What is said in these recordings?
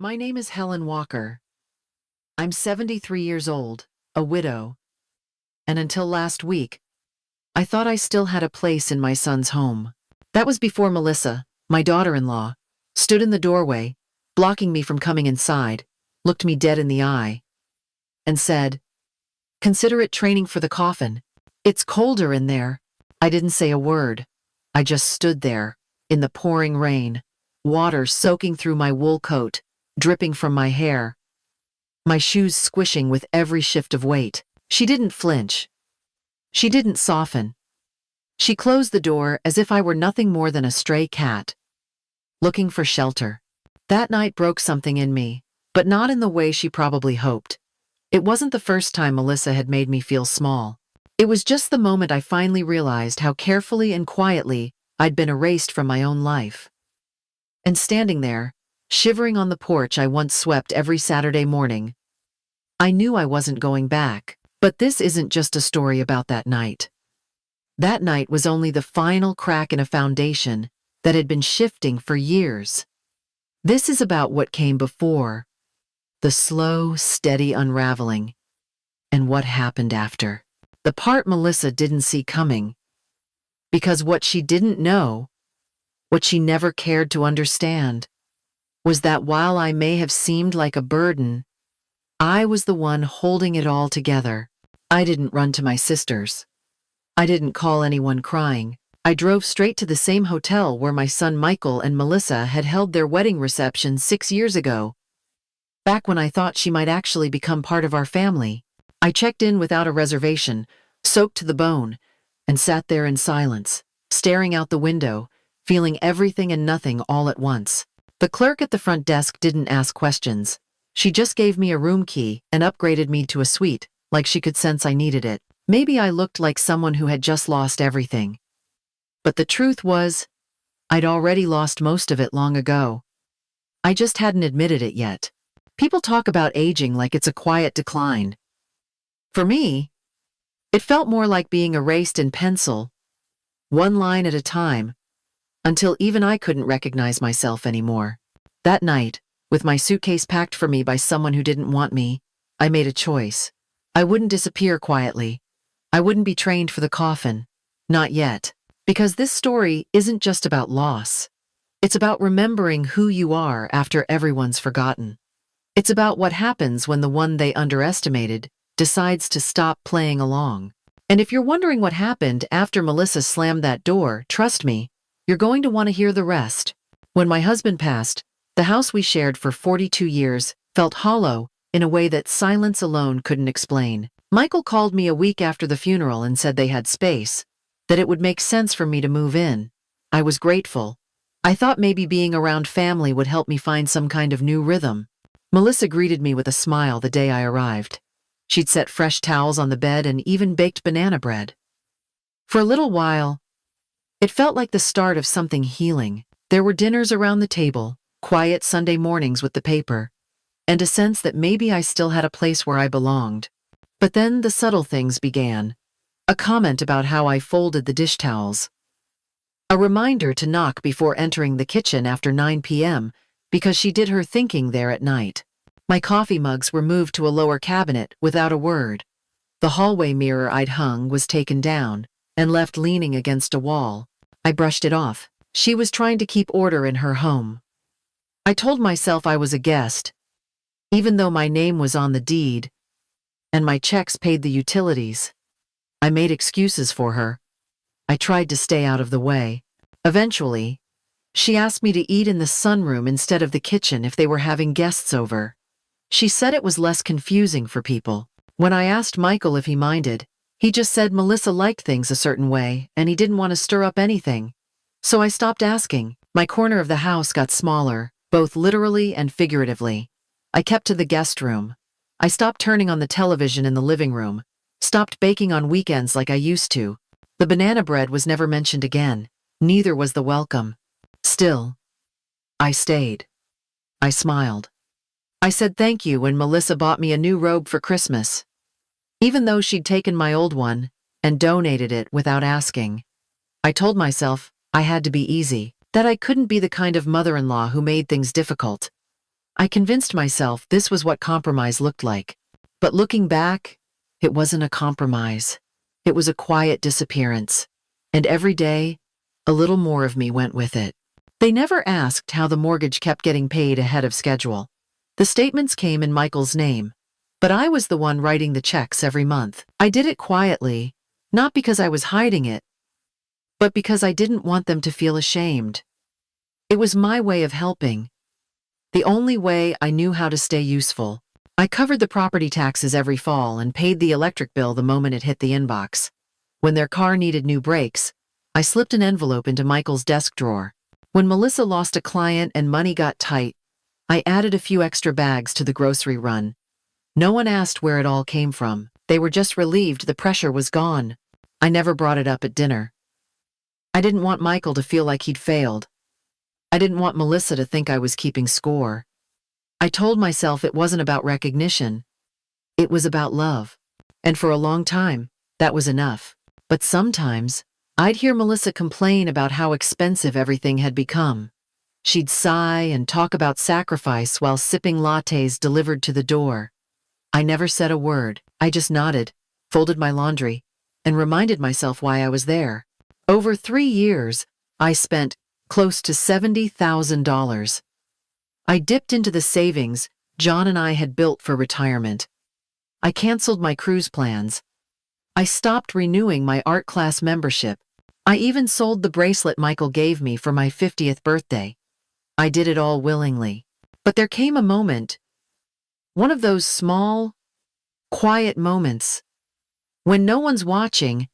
My name is Helen Walker. I'm 73 years old, a widow, and until last week, I thought I still had a place in my son's home. That was before Melissa, my daughter-in-law, stood in the doorway, blocking me from coming inside, looked me dead in the eye, and said, "Consider it training for the coffin. It's colder in there." I didn't say a word. I just stood there, in the pouring rain, water soaking through my wool coat, dripping from my hair, my shoes squishing with every shift of weight. She didn't flinch. She didn't soften. She closed the door as if I were nothing more than a stray cat, looking for shelter. That night broke something in me, but not in the way she probably hoped. It wasn't the first time Melissa had made me feel small. It was just the moment I finally realized how carefully and quietly I'd been erased from my own life. And standing there, shivering on the porch I once swept every Saturday morning, I knew I wasn't going back. But this isn't just a story about that night. That night was only the final crack in a foundation that had been shifting for years. This is about what came before, the slow, steady unraveling, and what happened after. The part Melissa didn't see coming. Because what she didn't know, what she never cared to understand, was that while I may have seemed like a burden, I was the one holding it all together. I didn't run to my sisters. I didn't call anyone crying. I drove straight to the same hotel where my son Michael and Melissa had held their wedding reception 6 years ago, back when I thought she might actually become part of our family. I checked in without a reservation, soaked to the bone, and sat there in silence, staring out the window, feeling everything and nothing all at once. The clerk at the front desk didn't ask questions. She just gave me a room key and upgraded me to a suite, like she could sense I needed it. Maybe I looked like someone who had just lost everything. But the truth was, I'd already lost most of it long ago. I just hadn't admitted it yet. People talk about aging like it's a quiet decline. For me, it felt more like being erased in pencil, one line at a time, until even I couldn't recognize myself anymore. That night, with my suitcase packed for me by someone who didn't want me, I made a choice. I wouldn't disappear quietly. I wouldn't be trained for the coffin. Not yet. Because this story isn't just about loss. It's about remembering who you are after everyone's forgotten. It's about what happens when the one they underestimated decides to stop playing along. And if you're wondering what happened after Melissa slammed that door, trust me, you're going to want to hear the rest. When my husband passed, the house we shared for 42 years felt hollow in a way that silence alone couldn't explain. Michael called me a week after the funeral and said they had space, that it would make sense for me to move in. I was grateful. I thought maybe being around family would help me find some kind of new rhythm. Melissa greeted me with a smile the day I arrived. She'd set fresh towels on the bed and even baked banana bread. For a little while, it felt like the start of something healing. There were dinners around the table, quiet Sunday mornings with the paper, and a sense that maybe I still had a place where I belonged. But then the subtle things began. A comment about how I folded the dish towels. A reminder to knock before entering the kitchen after 9 p.m. because she did her thinking there at night. My coffee mugs were moved to a lower cabinet without a word. The hallway mirror I'd hung was taken down and left leaning against a wall. I brushed it off. She was trying to keep order in her home. I told myself I was a guest, even though my name was on the deed, and my checks paid the utilities. I made excuses for her. I tried to stay out of the way. Eventually, she asked me to eat in the sunroom instead of the kitchen if they were having guests over. She said it was less confusing for people. When I asked Michael if he minded, he just said Melissa liked things a certain way and he didn't want to stir up anything. So I stopped asking. My corner of the house got smaller, both literally and figuratively. I kept to the guest room. I stopped turning on the television in the living room, stopped baking on weekends like I used to. The banana bread was never mentioned again. Neither was the welcome. Still, I stayed. I smiled. I said thank you when Melissa bought me a new robe for Christmas, even though she'd taken my old one and donated it without asking. I told myself I had to be easy, that I couldn't be the kind of mother-in-law who made things difficult. I convinced myself this was what compromise looked like. But looking back, it wasn't a compromise. It was a quiet disappearance. And every day, a little more of me went with it. They never asked how the mortgage kept getting paid ahead of schedule. The statements came in Michael's name, but I was the one writing the checks every month. I did it quietly, not because I was hiding it, but because I didn't want them to feel ashamed. It was my way of helping. The only way I knew how to stay useful. I covered the property taxes every fall and paid the electric bill the moment it hit the inbox. When their car needed new brakes, I slipped an envelope into Michael's desk drawer. When Melissa lost a client and money got tight, I added a few extra bags to the grocery run. No one asked where it all came from. They were just relieved the pressure was gone. I never brought it up at dinner. I didn't want Michael to feel like he'd failed. I didn't want Melissa to think I was keeping score. I told myself it wasn't about recognition. It was about love. And for a long time, that was enough. But sometimes, I'd hear Melissa complain about how expensive everything had become. She'd sigh and talk about sacrifice while sipping lattes delivered to the door. I never said a word. I just nodded, folded my laundry, and reminded myself why I was there. Over 3 years, I spent close to $70,000. I dipped into the savings John and I had built for retirement. I canceled my cruise plans. I stopped renewing my art class membership. I even sold the bracelet Michael gave me for my 50th birthday. I did it all willingly. But there came a moment, one of those small, quiet moments, when no one's watching,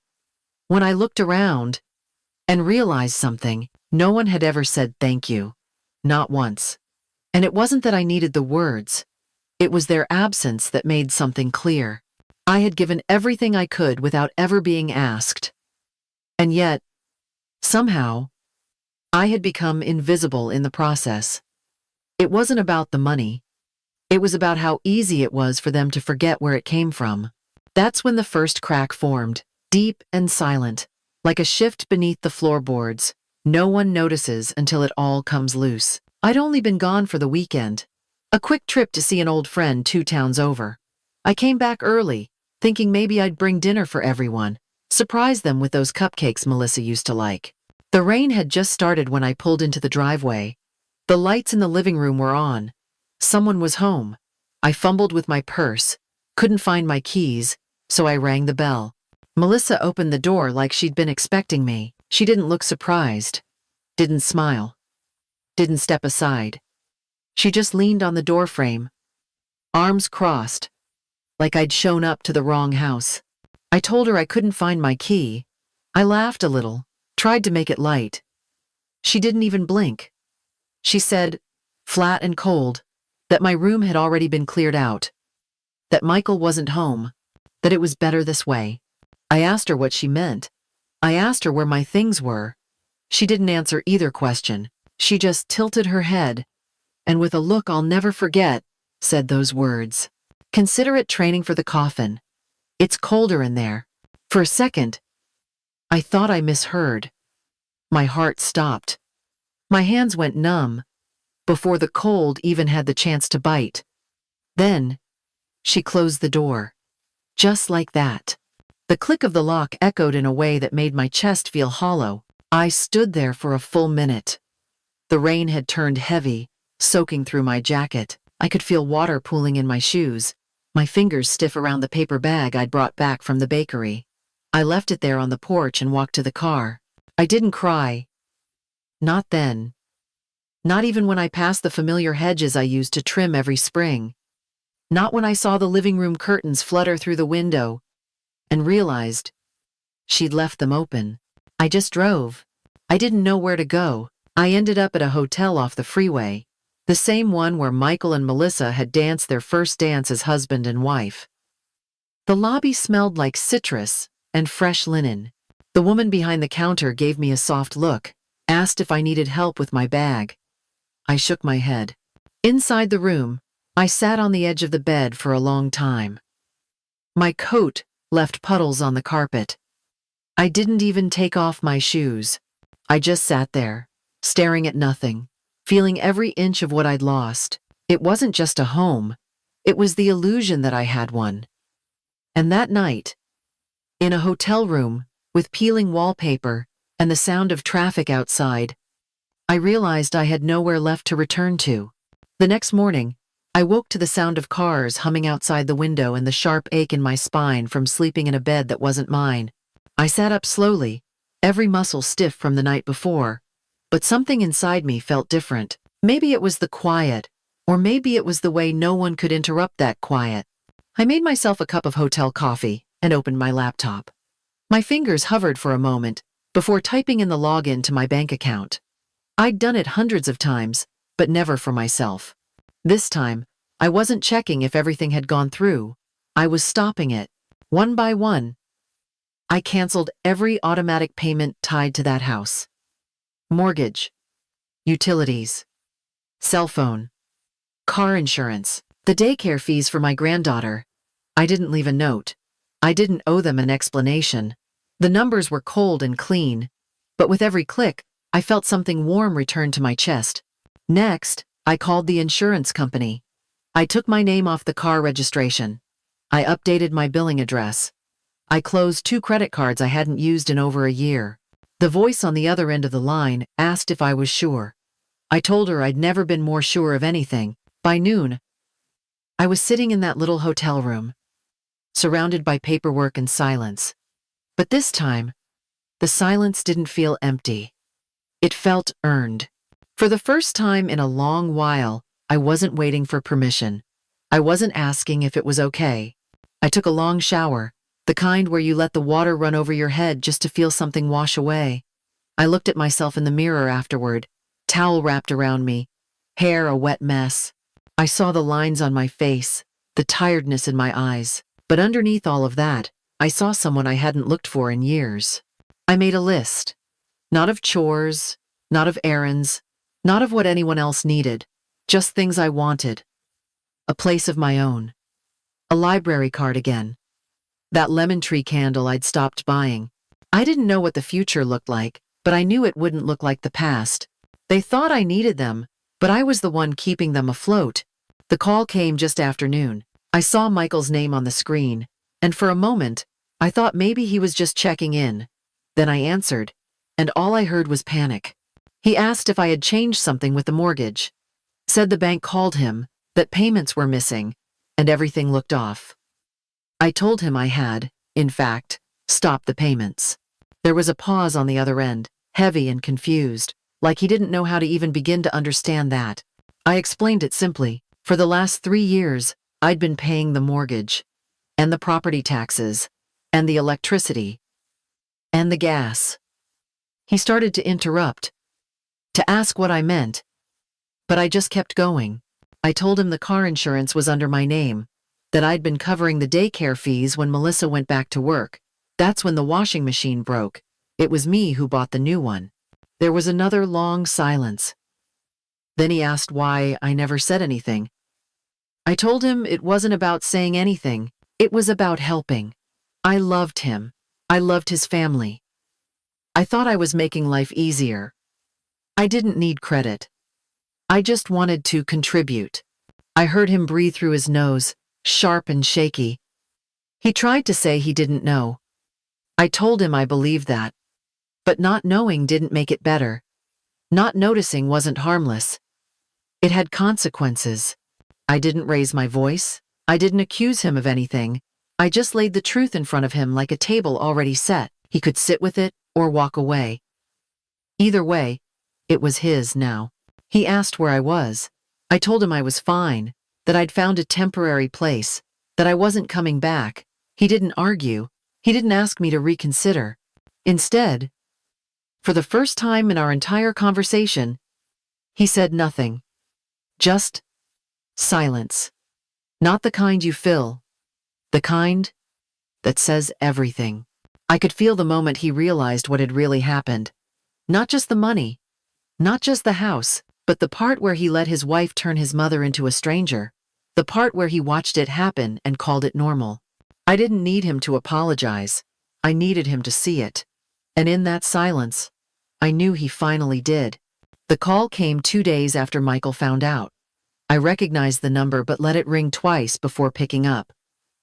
when I looked around and realized something. No one had ever said thank you. Not once. And it wasn't that I needed the words. It was their absence that made something clear. I had given everything I could without ever being asked. And yet, somehow, I had become invisible in the process. It wasn't about the money. It was about how easy it was for them to forget where it came from. That's when the first crack formed, deep and silent, like a shift beneath the floorboards. No one notices until it all comes loose. I'd only been gone for the weekend. A quick trip to see an old friend 2 towns over. I came back early, thinking maybe I'd bring dinner for everyone, surprise them with those cupcakes Melissa used to like. The rain had just started when I pulled into the driveway. The lights in the living room were on. Someone was home. I fumbled with my purse, couldn't find my keys, so I rang the bell. Melissa opened the door like she'd been expecting me. She didn't look surprised, didn't smile, didn't step aside. She just leaned on the doorframe, arms crossed, like I'd shown up to the wrong house. I told her I couldn't find my key. I laughed a little, tried to make it light. She didn't even blink. She said, flat and cold, that my room had already been cleared out, that Michael wasn't home, that it was better this way. I asked her what she meant. I asked her where my things were. She didn't answer either question. She just tilted her head, and with a look I'll never forget, said those words. Consider it training for the coffin. It's colder in there. For a second, I thought I misheard. My heart stopped. My hands went numb, before the cold even had the chance to bite. Then, she closed the door. Just like that. The click of the lock echoed in a way that made my chest feel hollow. I stood there for a full minute. The rain had turned heavy, soaking through my jacket. I could feel water pooling in my shoes, my fingers stiff around the paper bag I'd brought back from the bakery. I left it there on the porch and walked to the car. I didn't cry. Not then. Not even when I passed the familiar hedges I used to trim every spring. Not when I saw the living room curtains flutter through the window and realized she'd left them open. I just drove. I didn't know where to go. I ended up at a hotel off the freeway, the same one where Michael and Melissa had danced their first dance as husband and wife. The lobby smelled like citrus and fresh linen. The woman behind the counter gave me a soft look, asked if I needed help with my bag. I shook my head. Inside the room, I sat on the edge of the bed for a long time. My coat left puddles on the carpet. I didn't even take off my shoes. I just sat there, staring at nothing, feeling every inch of what I'd lost. It wasn't just a home. It was the illusion that I had one. And that night, in a hotel room, with peeling wallpaper and the sound of traffic outside, I realized I had nowhere left to return to. The next morning, I woke to the sound of cars humming outside the window and the sharp ache in my spine from sleeping in a bed that wasn't mine. I sat up slowly, every muscle stiff from the night before, but something inside me felt different. Maybe it was the quiet, or maybe it was the way no one could interrupt that quiet. I made myself a cup of hotel coffee and opened my laptop. My fingers hovered for a moment before typing in the login to my bank account. I'd done it hundreds of times, but never for myself. This time, I wasn't checking if everything had gone through. I was stopping it, one by one. I canceled every automatic payment tied to that house. Mortgage, utilities, cell phone, car insurance, the daycare fees for my granddaughter. I didn't leave a note. I didn't owe them an explanation. The numbers were cold and clean, but with every click, I felt something warm return to my chest. Next, I called the insurance company. I took my name off the car registration. I updated my billing address. I closed 2 credit cards I hadn't used in over a year. The voice on the other end of the line asked if I was sure. I told her I'd never been more sure of anything. By noon, I was sitting in that little hotel room, surrounded by paperwork and silence. But this time, the silence didn't feel empty. It felt earned. For the first time in a long while, I wasn't waiting for permission. I wasn't asking if it was okay. I took a long shower, the kind where you let the water run over your head just to feel something wash away. I looked at myself in the mirror afterward, towel wrapped around me, hair a wet mess. I saw the lines on my face, the tiredness in my eyes. But underneath all of that, I saw someone I hadn't looked for in years. I made a list. Not of chores, not of errands, not of what anyone else needed, just things I wanted. A place of my own. A library card again. That lemon tree candle I'd stopped buying. I didn't know what the future looked like, but I knew it wouldn't look like the past. They thought I needed them, but I was the one keeping them afloat. The call came just after noon. I saw Michael's name on the screen, and for a moment, I thought maybe he was just checking in. Then I answered, and all I heard was panic. He asked if I had changed something with the mortgage. Said the bank called him, that payments were missing, and everything looked off. I told him I had, in fact, stopped the payments. There was a pause on the other end, heavy and confused, like he didn't know how to even begin to understand that. I explained it simply. For the last 3 years, I'd been paying the mortgage, and the property taxes, and the electricity, and the gas. He started to interrupt, to ask what I meant, but I just kept going. I told him the car insurance was under my name, that I'd been covering the daycare fees when Melissa went back to work. That's when the washing machine broke. It was me who bought the new one. There was another long silence. Then he asked why I never said anything. I told him it wasn't about saying anything. It was about helping. I loved him. I loved his family. I thought I was making life easier. I didn't need credit. I just wanted to contribute. I heard him breathe through his nose, sharp and shaky. He tried to say he didn't know. I told him I believed that. But not knowing didn't make it better. Not noticing wasn't harmless. It had consequences. I didn't raise my voice. I didn't accuse him of anything. I just laid the truth in front of him like a table already set. He could sit with it or walk away. Either way, it was his now. He asked where I was. I told him I was fine, that I'd found a temporary place, that I wasn't coming back. He didn't argue. He didn't ask me to reconsider. Instead, for the first time in our entire conversation, he said nothing. Just silence. Not the kind you fill. The kind that says everything. I could feel the moment he realized what had really happened. Not just the money, not just the house, but the part where he let his wife turn his mother into a stranger. The part where he watched it happen and called it normal. I didn't need him to apologize. I needed him to see it. And in that silence, I knew he finally did. The call came 2 days after Michael found out. I recognized the number but let it ring twice before picking up.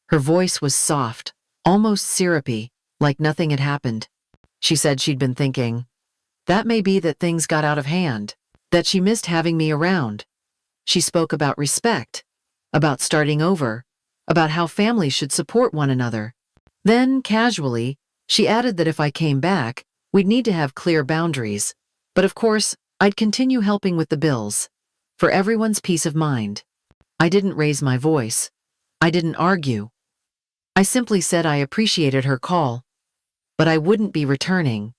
Her voice was soft, almost syrupy, like nothing had happened. She said she'd been thinking. That may be that things got out of hand, that she missed having me around. She spoke about respect, about starting over, about how families should support one another. Then, casually, she added that if I came back, we'd need to have clear boundaries. But of course, I'd continue helping with the bills. For everyone's peace of mind. I didn't raise my voice. I didn't argue. I simply said I appreciated her call, but I wouldn't be returning.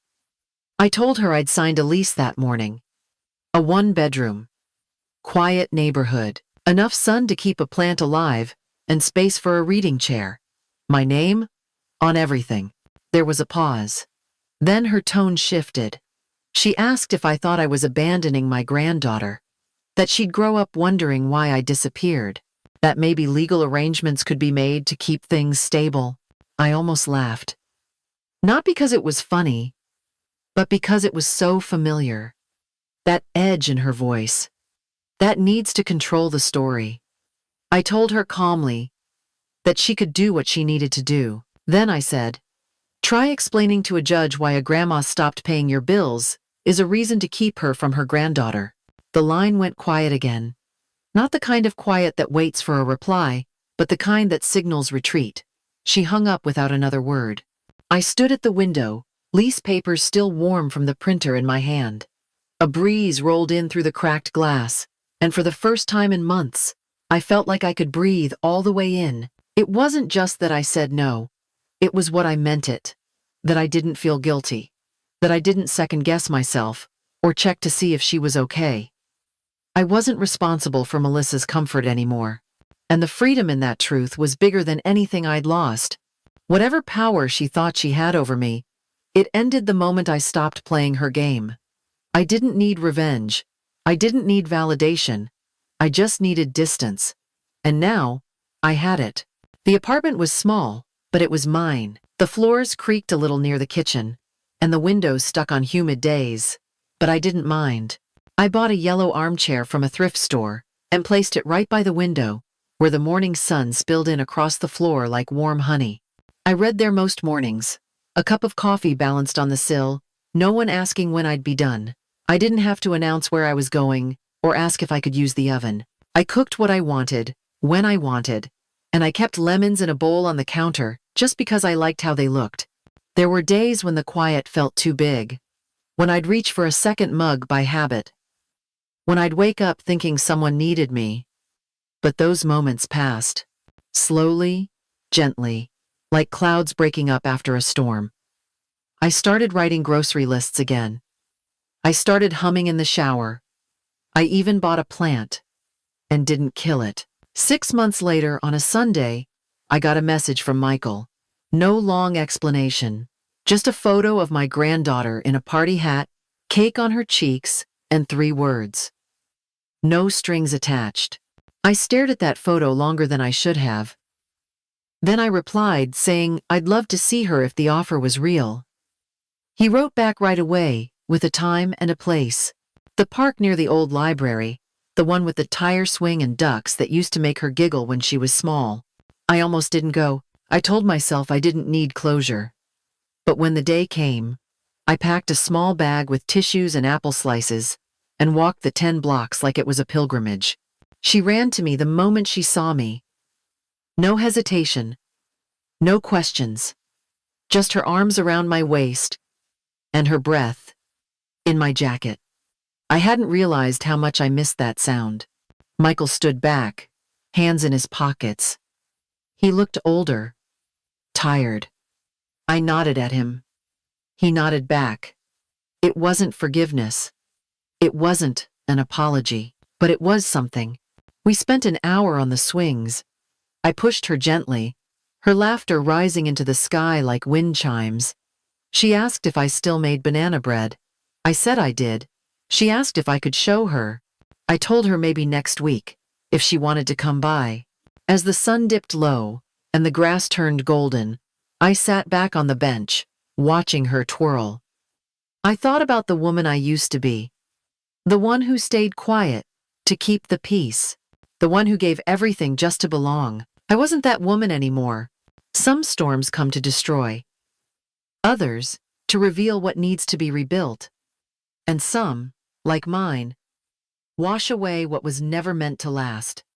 I told her I'd signed a lease that morning. A one-bedroom, quiet neighborhood, enough sun to keep a plant alive, and space for a reading chair. My name? On everything. There was a pause. Then her tone shifted. She asked if I thought I was abandoning my granddaughter, that she'd grow up wondering why I disappeared, that maybe legal arrangements could be made to keep things stable. I almost laughed. Not because it was funny, but because it was so familiar. That edge in her voice. That needs to control the story. I told her calmly that she could do what she needed to do. Then I said, try explaining to a judge why a grandma stopped paying your bills is a reason to keep her from her granddaughter. The line went quiet again. Not the kind of quiet that waits for a reply, but the kind that signals retreat. She hung up without another word. I stood at the window, lease papers still warm from the printer in my hand. A breeze rolled in through the cracked glass, and for the first time in months, I felt like I could breathe all the way in. It wasn't just that I said no. It was what I meant it. That I didn't feel guilty. That I didn't second-guess myself, or check to see if she was okay. I wasn't responsible for Melissa's comfort anymore. And the freedom in that truth was bigger than anything I'd lost. Whatever power she thought she had over me, it ended the moment I stopped playing her game. I didn't need revenge. I didn't need validation. I just needed distance. And now, I had it. The apartment was small, but it was mine. The floors creaked a little near the kitchen, and the windows stuck on humid days. But I didn't mind. I bought a yellow armchair from a thrift store and placed it right by the window, where the morning sun spilled in across the floor like warm honey. I read there most mornings. A cup of coffee balanced on the sill, no one asking when I'd be done. I didn't have to announce where I was going or ask if I could use the oven. I cooked what I wanted, when I wanted, and I kept lemons in a bowl on the counter just because I liked how they looked. There were days when the quiet felt too big, when I'd reach for a second mug by habit, when I'd wake up thinking someone needed me. But those moments passed. Slowly, gently, like clouds breaking up after a storm. I started writing grocery lists again. I started humming in the shower. I even bought a plant and didn't kill it. 6 months later, on a Sunday, I got a message from Michael. No long explanation, just a photo of my granddaughter in a party hat, cake on her cheeks, and 3 words. No strings attached. I stared at that photo longer than I should have. Then I replied, saying I'd love to see her if the offer was real. He wrote back right away, with a time and a place. The park near the old library, the one with the tire swing and ducks that used to make her giggle when she was small. I almost didn't go. I told myself I didn't need closure. But when the day came, I packed a small bag with tissues and apple slices and walked the 10 blocks like it was a pilgrimage. She ran to me the moment she saw me. No hesitation, no questions, just her arms around my waist and her breath in my jacket. I hadn't realized how much I missed that sound. Michael stood back, hands in his pockets. He looked older, tired. I nodded at him. He nodded back. It wasn't forgiveness. It wasn't an apology, but it was something. We spent an hour on the swings. I pushed her gently, her laughter rising into the sky like wind chimes. She asked if I still made banana bread. I said I did. She asked if I could show her. I told her maybe next week, if she wanted to come by. As the sun dipped low and the grass turned golden, I sat back on the bench, watching her twirl. I thought about the woman I used to be. The one who stayed quiet, to keep the peace. the one who gave everything just to belong. I wasn't that woman anymore. Some storms come to destroy, others to reveal what needs to be rebuilt, and some, like mine, wash away what was never meant to last.